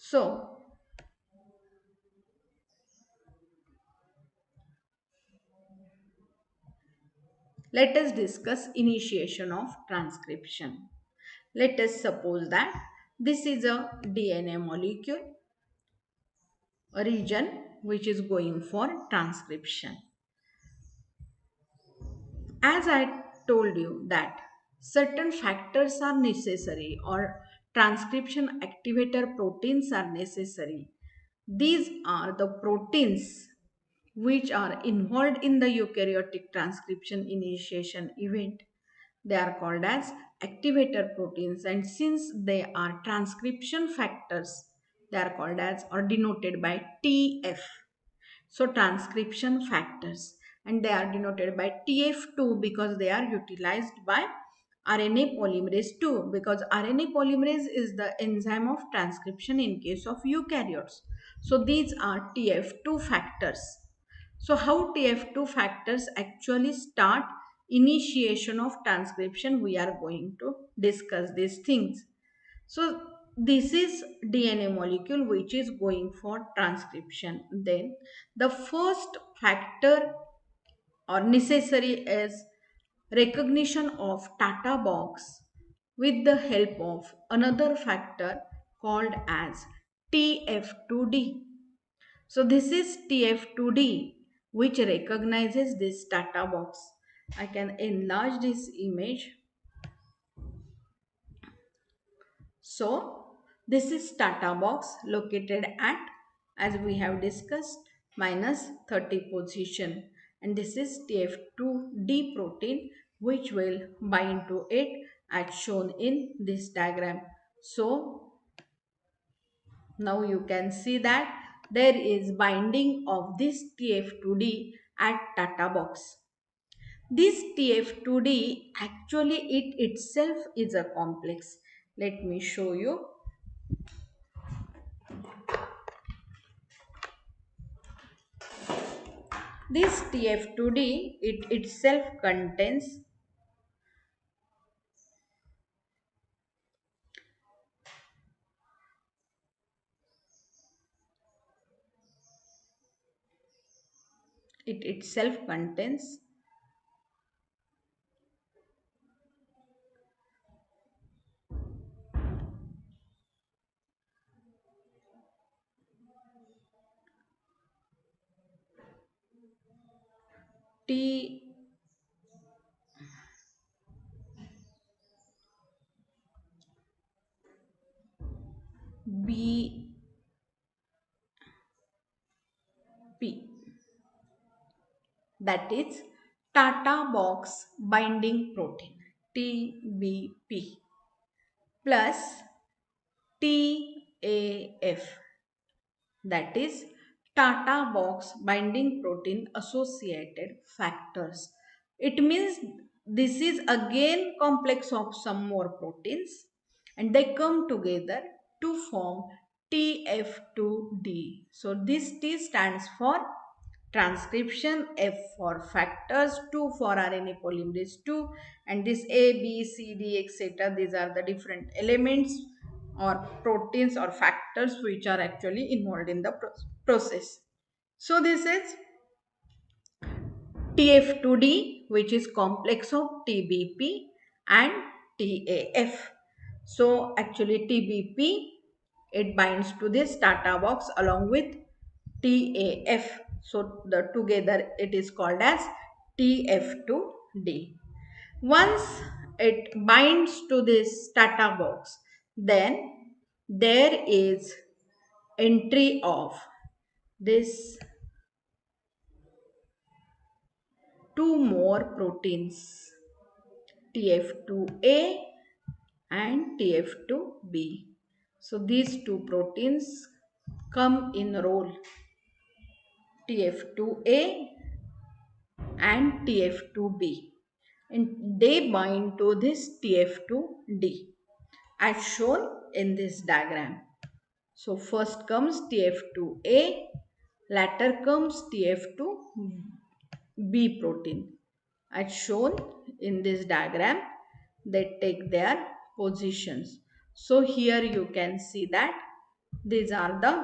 So let us discuss initiation of transcription. Let us suppose that this is a DNA molecule, a region which is going for transcription. As I told you that certain factors are necessary or transcription activator proteins are necessary. These are the proteins which are involved in the eukaryotic transcription initiation event. They are called as activator proteins, and since they are transcription factors, they are called as or denoted by TF. So transcription factors, and they are denoted by TF2 because they are utilized by RNA polymerase 2, because RNA polymerase is the enzyme of transcription in case of eukaryotes. So these are TF2 factors. So how TF2 factors actually start initiation of transcription, we are going to discuss these things. So this is DNA molecule which is going for transcription. Then the first factor or necessary is recognition of Tata box with the help of another factor called as TF2D. So this is TF2D which recognizes this Tata box. I can enlarge this image. So this is Tata box located at, as we have discussed, minus 30 position, and this is TF2D protein which will bind to it as shown in this diagram. So now you can see that there is binding of this TF2D at Tata box. This TF2D actually it itself is a complex. Let me show you. This TF2D it itself contains it itself contains T B P, that is Tata box binding protein TBP plus TAF, that is Tata box binding protein associated factors. It means this is again complex of some more proteins and they come together to form TF2D. So this T stands for transcription, F for factors, 2 for RNA polymerase 2, and this A, B, C, D, etc. These are the different elements or proteins or factors which are actually involved in the process. So this is TF2D which is complex of TBP and TAF. So actually TBP it binds to this Tata box along with TAF. So the together it is called as TF2D. Once it binds to this Tata box, then there is entry of this two more proteins TF2A and TF2B. So these two proteins come in role TF2A and TF2B, and they bind to this TF2D as shown in this diagram. So first comes TF2A, later comes TF2B protein as shown in this diagram. They take their positions. So here you can see that These are the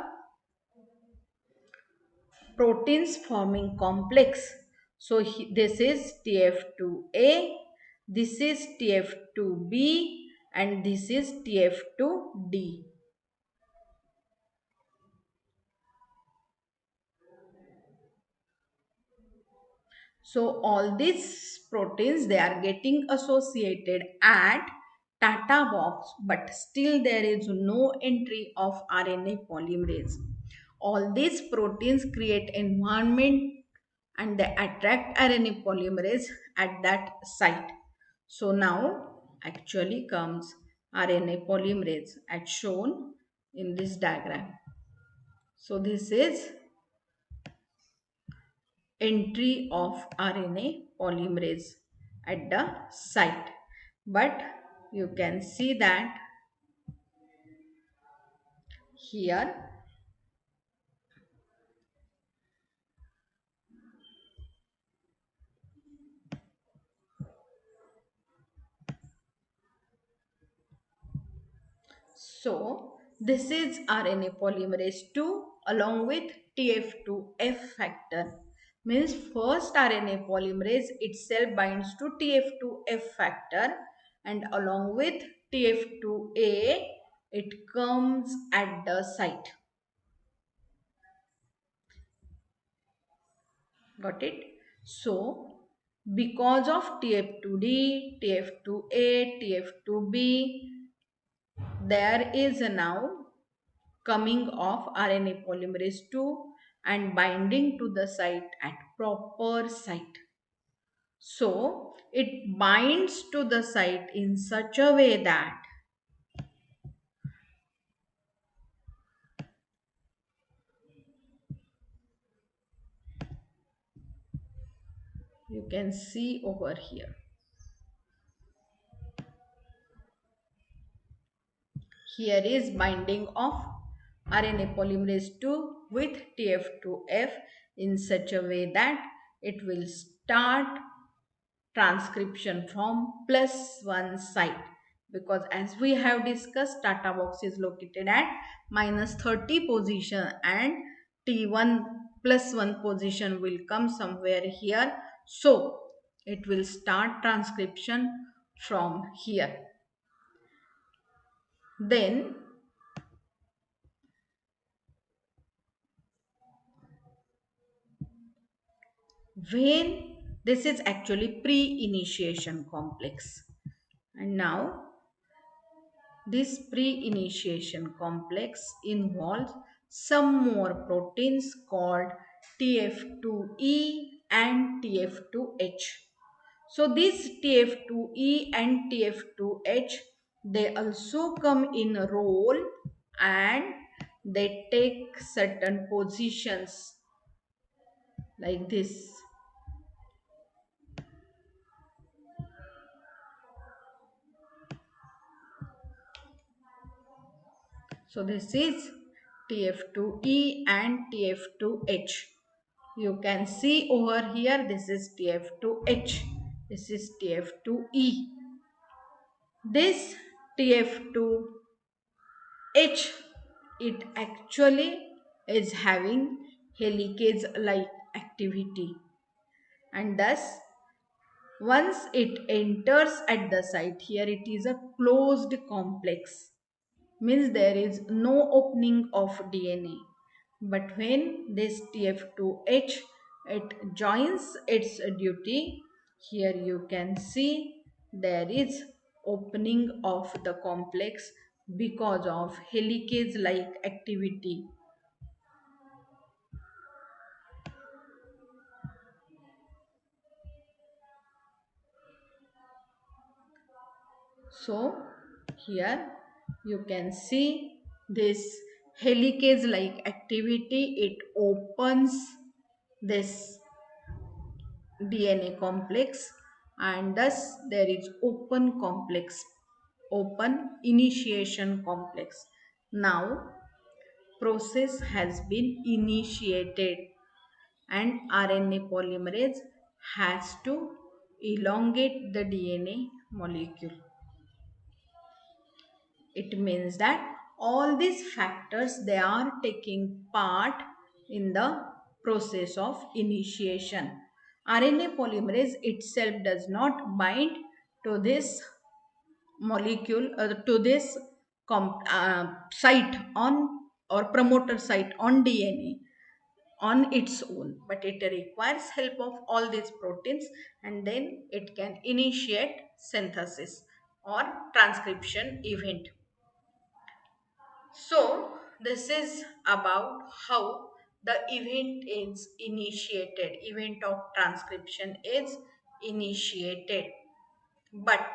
proteins forming complex. So this is TF2A, this is TF2B, and this is TF2D. So all these proteins, they are getting associated at Tata box, but still there is no entry of RNA polymerase. All these proteins create environment and they attract RNA polymerase at that site. So now actually comes RNA polymerase as shown in this diagram. So this is entry of RNA polymerase at the site. But you can see that here. So this is RNA polymerase 2 along with TF2F factor. Means first RNA polymerase itself binds to TF2F factor and along with TF2A it comes at the site. Got it? So because of TF2D, TF2A, TF2B, there is now coming of RNA polymerase 2 and binding to the site at proper site. So it binds to the site in such a way that you can see over here. Here is binding of RNA polymerase 2 with TF2F in such a way that it will start transcription from +1 site, because as we have discussed Tata box is located at -30 position and T1 +1 position will come somewhere here. So it will start transcription from here. Then when this is actually pre-initiation complex, and now this pre-initiation complex involves some more proteins called TF2E and TF2H. So these TF2E and TF2H, they also come in a role and they take certain positions like this. So this is TF2E and TF2H. You can see over here this is TF2H. This is TF2E. This TF2H, it actually is having helicase like activity, and thus once it enters at the site, here it is a closed complex, means there is no opening of DNA. But when this TF2H it joins its duty, here you can see there is opening of the complex because of helicase like activity. So here you can see this helicase like activity, it opens this DNA complex and thus there is open complex, open initiation complex. Now process has been initiated and RNA polymerase has to elongate the DNA molecule. It means that all these factors, they are taking part in the process of initiation. RNA polymerase itself does not bind to this molecule, to this site on, or promoter site on DNA on its own, but it requires help of all these proteins, and then it can initiate synthesis or transcription event. So this is about how the event is initiated, event of transcription is initiated. But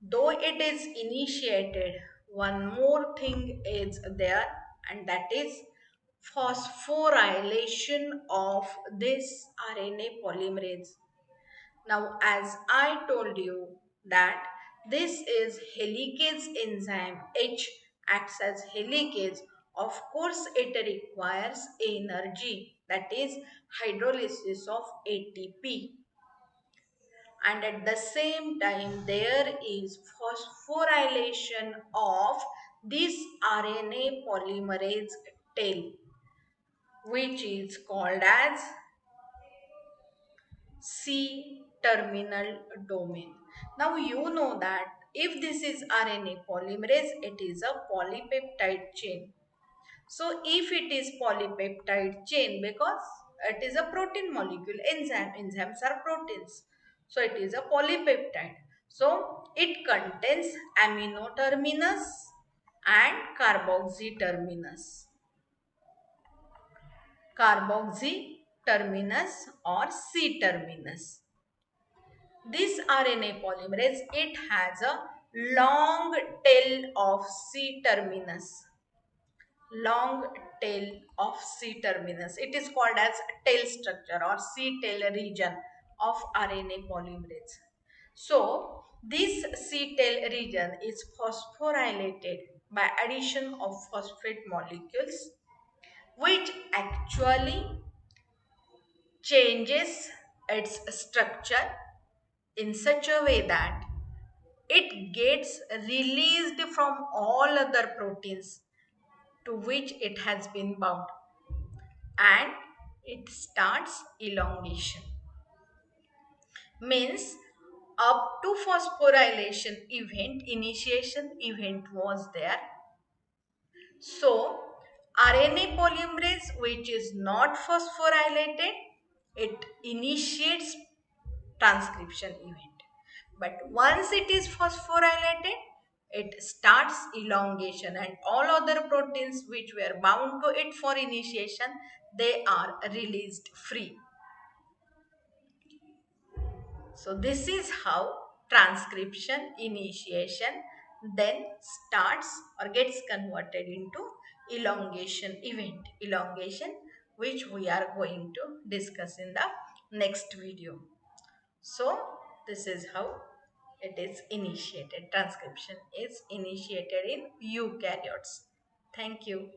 though it is initiated, one more thing is there, and that is phosphorylation of this RNA polymerase. Now, as I told you that this is helicase enzyme, H acts as helicase. Of course, it requires energy, that is hydrolysis of ATP, and at the same time there is phosphorylation of this RNA polymerase tail, which is called as C terminal domain. Now you know that if this is RNA polymerase, it is a polypeptide chain. So if it is polypeptide chain, because it is a protein molecule, enzymes are proteins. So it is a polypeptide. So it contains amino terminus and carboxy terminus. Carboxy terminus or C terminus. This RNA polymerase, it has a long tail of C terminus. Long tail of C terminus. It is called as tail structure or C tail region of RNA polymerase. So, this C tail region is phosphorylated by addition of phosphate molecules, which actually changes its structure in such a way that it gets released from all other proteins to which it has been bound, and it starts elongation. Means up to phosphorylation event, initiation event was there. So RNA polymerase, which is not phosphorylated, it initiates transcription event. But once it is phosphorylated, it starts elongation, and all other proteins which were bound to it for initiation, they are released free. So this is how transcription initiation then starts or gets converted into elongation event. Elongation, which we are going to discuss in the next video. So this is how it is initiated. Transcription is initiated in eukaryotes. Thank you.